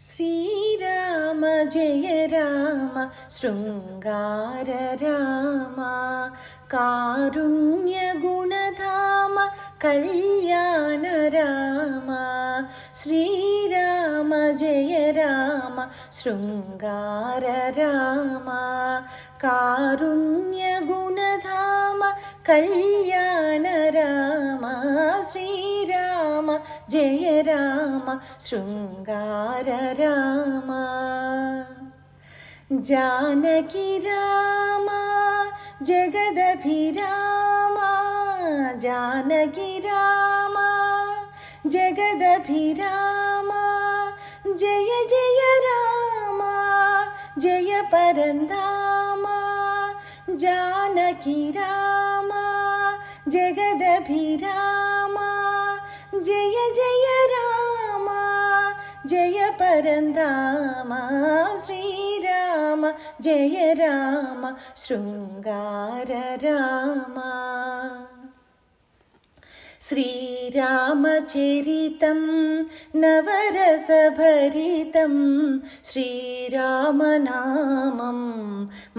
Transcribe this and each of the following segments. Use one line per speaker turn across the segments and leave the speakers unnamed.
Shriram Jai Ram Shringar Ram Karunya गुणधाम Kalyan Ram Shriram Jai Ram Shringar Ram Karunya गुणधाम Kalyan Ram Shriram Jai Ram Shringar Ram Janaki Ram जगदभिराम Janaki Ram जगदभिराम Jai Jai Ram Jai Paramdham Janaki Ram जगदभिराम Jai Jai Ram Jai Paramdham Shriram Jai Ram Shringar Ram श्रीरामचरितं नवरसभरितं श्रीरामनामं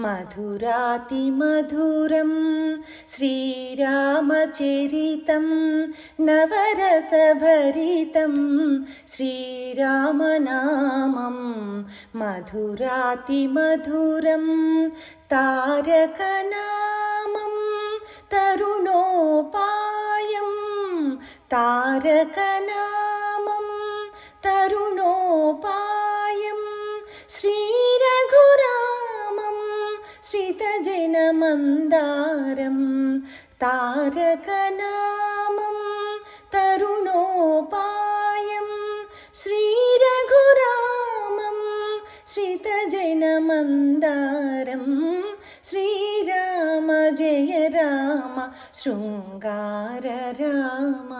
मधुरातिमधुरं श्रीरामचरितं नवरसभरितं श्रीरामनामं मधुरातिमधुरं तारकनामं तरुणोपायं तारकनामं तरुणोपायं श्रीरघुरामं श्रितजनमन्दारं तारकनामं तरुणोपायं श्रीरघुरामं श्रितजनमन्दारं Shriram Jai Ram Shringar Ram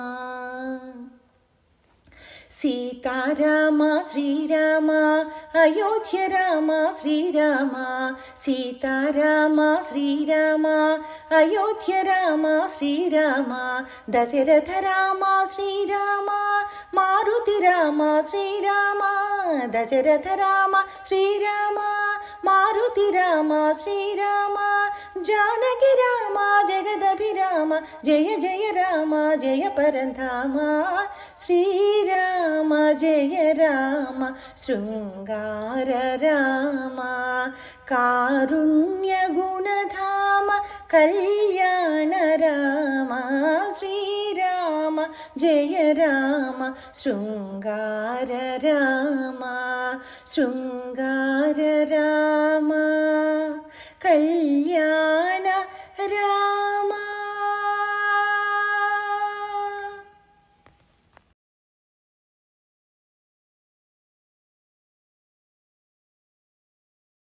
Sitaram Shriram Ayodhya Ram Shriram Sitaram Shriram Ayodhya Ram Shriram Dasharath Ram Shriram Maruti Ram Shriram Dasharath Ram Shriram Maruti Ram Shriram Janaki Ram जगदभिराम Jai Jai Ram Jai Paramdham Shriram Jai Ram Shringar Ram Karunya गुणधाम Kalyan Ram Shriram Jai Ram Shringar Ram Shringar Ram Kalyan Ram.